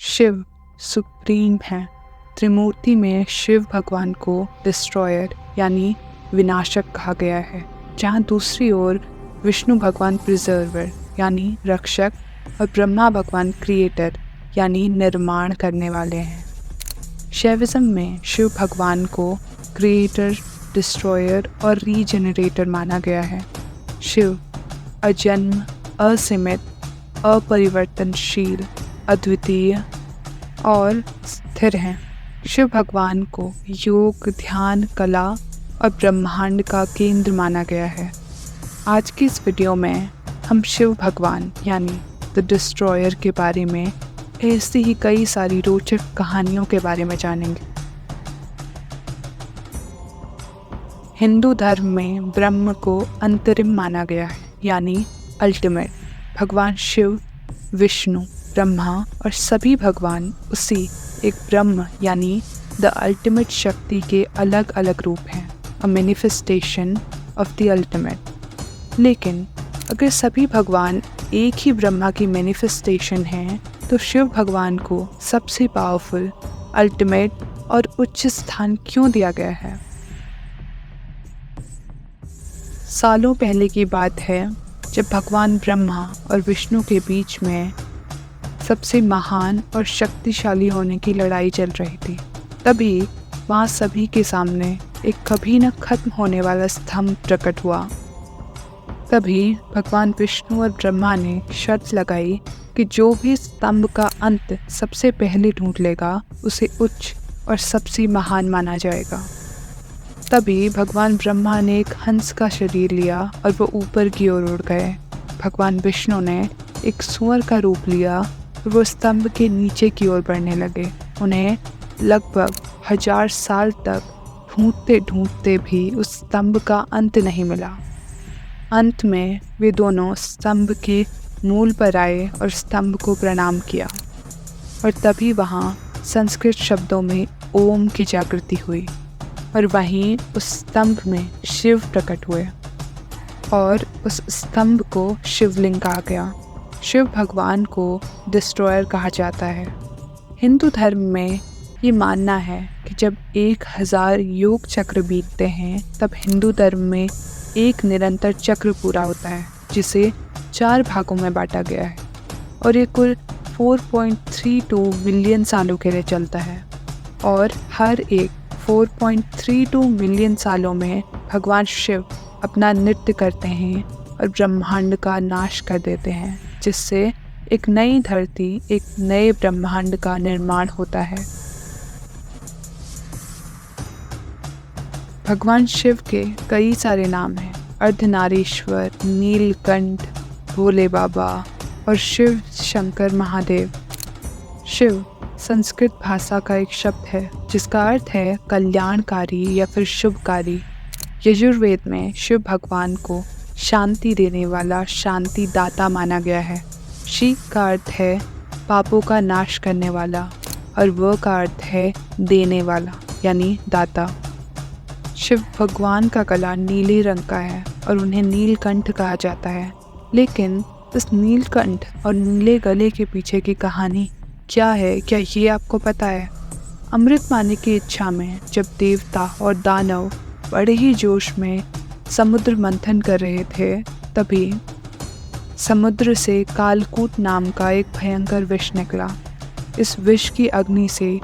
Shiv supreme है। त्रिमूर्ति में शिव भगवान को डिस्ट्रॉयर यानी विनाशक कहा गया है, जहाँ दूसरी ओर विष्णु भगवान प्रिजर्वर यानी रक्षक और ब्रह्मा भगवान क्रिएटर यानी निर्माण करने वाले हैं। शैविज्म में शिव भगवान को क्रिएटर, डिस्ट्रॉयर और रीजनरेटर माना गया है। शिव अजन्म, असीमित, अपरिवर्तनशील, अद्वितीय और स्थिर हैं। शिव भगवान को योग, ध्यान, कला और ब्रह्मांड का केंद्र माना गया है। आज की इस वीडियो में हम शिव भगवान यानी द डिस्ट्रॉयर के बारे में ऐसी ही कई सारी रोचक कहानियों के बारे में जानेंगे। हिंदू धर्म में ब्रह्म को अंतरिम माना गया है यानी अल्टीमेट। भगवान शिव, विष्णु, ब्रह्मा और सभी भगवान उसी एक ब्रह्म यानी द अल्टीमेट शक्ति के अलग अलग रूप हैं, a manifestation of the ultimate. लेकिन अगर सभी भगवान एक ही ब्रह्मा की मैनिफेस्टेशन हैं, तो शिव भगवान को सबसे पावरफुल, अल्टीमेट और उच्च स्थान क्यों दिया गया है? सालों पहले की बात है, जब भगवान ब्रह्मा और विष्णु के बीच में सबसे महान और शक्तिशाली होने की लड़ाई चल रही थी। तभी वहाँ सभी के सामने एक कभी न खत्म होने वाला स्तंभ प्रकट हुआ। तभी भगवान विष्णु और ब्रह्मा ने शर्त लगाई कि जो भी स्तंभ का अंत सबसे पहले ढूंढ लेगा, उसे उच्च और सबसे महान माना जाएगा। तभी भगवान ब्रह्मा ने एक हंस का शरीर लिया और वो ऊपर की ओर उड़ गए। भगवान विष्णु ने एक सूअर का रूप लिया और वो स्तंभ के नीचे की ओर बढ़ने लगे। उन्हें लगभग 1000 साल तक ढूंढते ढूंढते भी उस स्तंभ का अंत नहीं मिला। अंत में वे दोनों स्तंभ के मूल पर आए और स्तंभ को प्रणाम किया, और तभी वहाँ संस्कृत शब्दों में ओम की जागृति हुई, और वहीं उस स्तंभ में शिव प्रकट हुए और उस स्तंभ को शिवलिंग कहा गया। शिव भगवान को डिस्ट्रॉयर कहा जाता है। हिंदू धर्म में ये मानना है कि जब 1000 योग चक्र बीतते हैं, तब हिंदू धर्म में एक निरंतर चक्र पूरा होता है, जिसे 4 भागों में बांटा गया है, और ये कुल 4.32 मिलियन सालों के लिए चलता है। और हर एक 4.32 मिलियन सालों में भगवान शिव अपना नृत्य करते हैं और ब्रह्मांड का नाश कर देते हैं, जिससे एक नई धरती, एक नए ब्रह्मांड का निर्माण होता है। भगवान शिव के कई सारे नाम हैं: अर्धनारीश्वर, नीलकंठ, भोले बाबा और शिव शंकर महादेव। शिव संस्कृत भाषा का एक शब्द है जिसका अर्थ है कल्याणकारी या फिर शुभकारी। यजुर्वेद में शिव भगवान को शांति देने वाला, शांति दाता माना गया है। शी का अर्थ है पापों का नाश करने वाला, और व का अर्थ है देने वाला यानी दाता। शिव भगवान का गला नीले रंग का है और उन्हें नीलकंठ कहा जाता है। लेकिन इस नीलकंठ और नीले गले के पीछे की कहानी क्या है, क्या ये आपको पता है? अमृत पाने की इच्छा में जब देवता और दानव बड़े ही जोश में समुद्र मंथन कर रहे थे, तभी समुद्र से कालकूट नाम का एक भयंकर विष निकला। इस विष की अग्नि से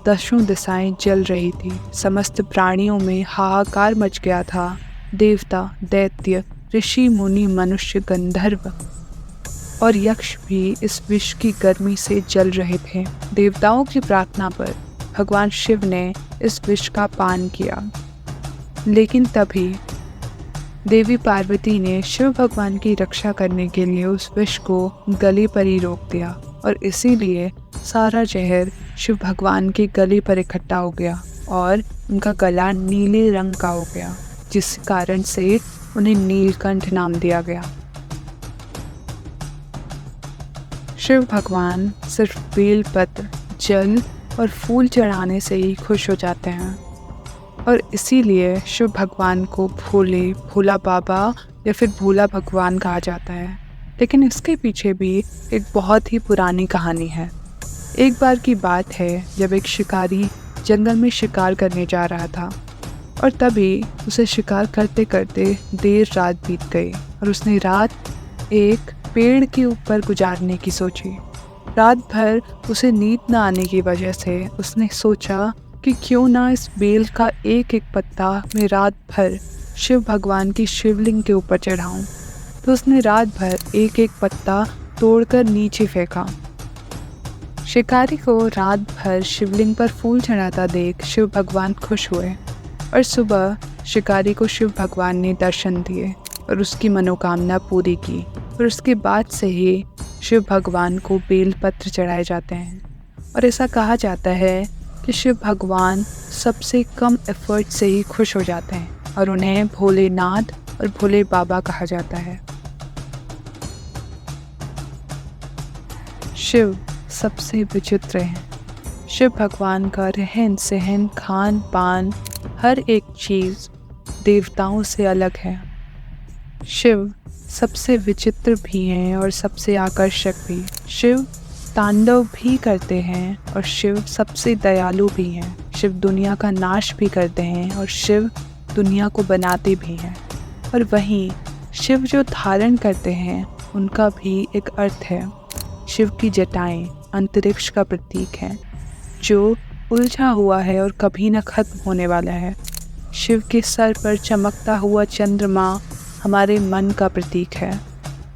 10 दिशाएं जल रही थी। समस्त प्राणियों में हाहाकार मच गया था। देवता, दैत्य, ऋषि, मुनि, मनुष्य, गंधर्व और यक्ष भी इस विष की गर्मी से जल रहे थे। देवताओं की प्रार्थना पर भगवान शिव ने इस विष का पान किया, लेकिन तभी देवी पार्वती ने शिव भगवान की रक्षा करने के लिए उस विष को गले पर ही रोक दिया, और इसीलिए सारा जहर शिव भगवान के गले पर इकट्ठा हो गया और उनका गला नीले रंग का हो गया, जिस कारण से उन्हें नीलकंठ नाम दिया गया। शिव भगवान सिर्फ बेलपत्र, जल और फूल चढ़ाने से ही खुश हो जाते हैं, और इसीलिए शिव भगवान को भोला बाबा या फिर भोला भगवान कहा जाता है। लेकिन इसके पीछे भी एक बहुत ही पुरानी कहानी है। एक बार की बात है जब एक शिकारी जंगल में शिकार करने जा रहा था और तभी उसे शिकार करते करते देर रात बीत गई और उसने रात एक पेड़ के ऊपर गुजारने की सोची। रात भर उसे नींद न आने की वजह से उसने सोचा कि क्यों ना इस बेल का एक एक पत्ता मैं रात भर शिव भगवान की शिवलिंग के ऊपर चढ़ाऊं। तो उसने रात भर एक एक पत्ता तोड़कर नीचे फेंका। शिकारी को रात भर शिवलिंग पर फूल चढ़ाता देख शिव भगवान खुश हुए और सुबह शिकारी को शिव भगवान ने दर्शन दिए और उसकी मनोकामना पूरी की। और उसके बाद से ही शिव भगवान को बेलपत्र चढ़ाए जाते हैं और ऐसा कहा जाता है कि शिव भगवान सबसे कम एफर्ट से ही खुश हो जाते हैं और उन्हें भोलेनाथ और भोले बाबा कहा जाता है। शिव सबसे विचित्र हैं। शिव भगवान का रहन सहन, खान पान, हर एक चीज़ देवताओं से अलग है। शिव सबसे विचित्र भी हैं और सबसे आकर्षक भी। शिव तांडव भी करते हैं और शिव सबसे दयालु भी हैं। शिव दुनिया का नाश भी करते हैं और शिव दुनिया को बनाते भी हैं। और वहीं शिव जो धारण करते हैं उनका भी एक अर्थ है। शिव की जटाएं अंतरिक्ष का प्रतीक है जो उलझा हुआ है और कभी न खत्म होने वाला है। शिव के सर पर चमकता हुआ चंद्रमा हमारे मन का प्रतीक है,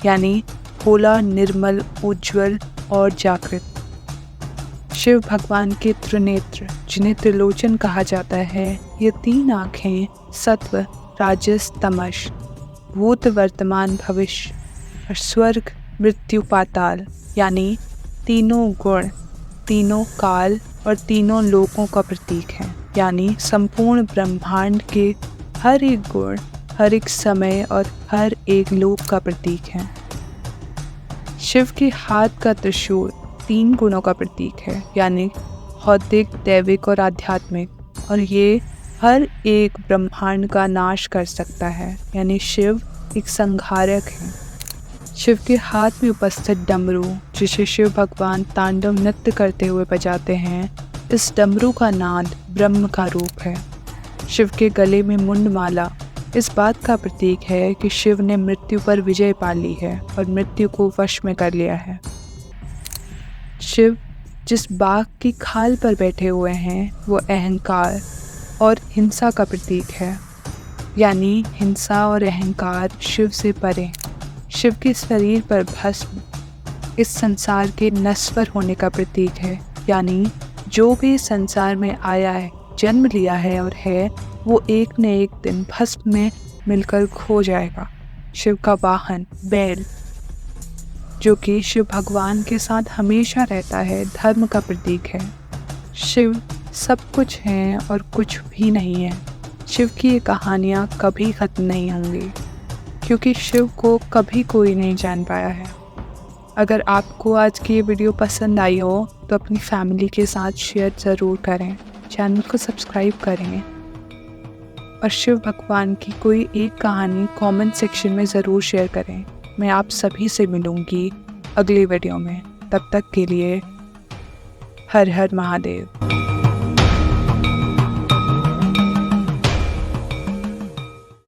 यानी भोला, निर्मल, उज्जवल और जागृत। शिव भगवान के त्रिनेत्र, जिन्हें त्रिलोचन कहा जाता है, ये 3 आँखें सत्व, राजस, तमस, भूत, वर्तमान, भविष्य और स्वर्ग, मृत्यु, पाताल, यानी तीनों गुण, तीनों काल और तीनों लोकों का प्रतीक है। यानी संपूर्ण ब्रह्मांड के हर एक गुण, हर एक समय और हर एक लोक का प्रतीक है। शिव के हाथ का त्रिशूल 3 गुणों का प्रतीक है, यानी भौतिक, दैविक और आध्यात्मिक, और ये हर एक ब्रह्मांड का नाश कर सकता है, यानी शिव एक संहारक है। शिव के हाथ में उपस्थित डमरू, जिसे शिव भगवान तांडव नृत्य करते हुए बजाते हैं, इस डमरू का नाद ब्रह्म का रूप है। शिव के गले में मुंडमाला इस बात का प्रतीक है कि शिव ने मृत्यु पर विजय पा ली है और मृत्यु को वश में कर लिया है। शिव जिस बाघ की खाल पर बैठे हुए हैं वो अहंकार और हिंसा का प्रतीक है, यानी हिंसा और अहंकार शिव से परे। शिव के शरीर पर भस्म इस संसार के नश्वर होने का प्रतीक है, यानी जो भी संसार में आया है, जन्म लिया है और है, वो एक न एक दिन भस्म में मिलकर खो जाएगा। शिव का वाहन बैल, जो कि शिव भगवान के साथ हमेशा रहता है, धर्म का प्रतीक है। शिव सब कुछ है और कुछ भी नहीं है। शिव की ये कहानियाँ कभी ख़त्म नहीं होंगी, क्योंकि शिव को कभी कोई नहीं जान पाया है। अगर आपको आज की ये वीडियो पसंद आई हो तो अपनी फैमिली के साथ शेयर ज़रूर करें, चैनल को सब्सक्राइब करें और शिव भगवान की कोई एक कहानी कमेंट सेक्शन में ज़रूर शेयर करें। मैं आप सभी से मिलूँगी अगली वीडियो में। तब तक के लिए हर हर महादेव।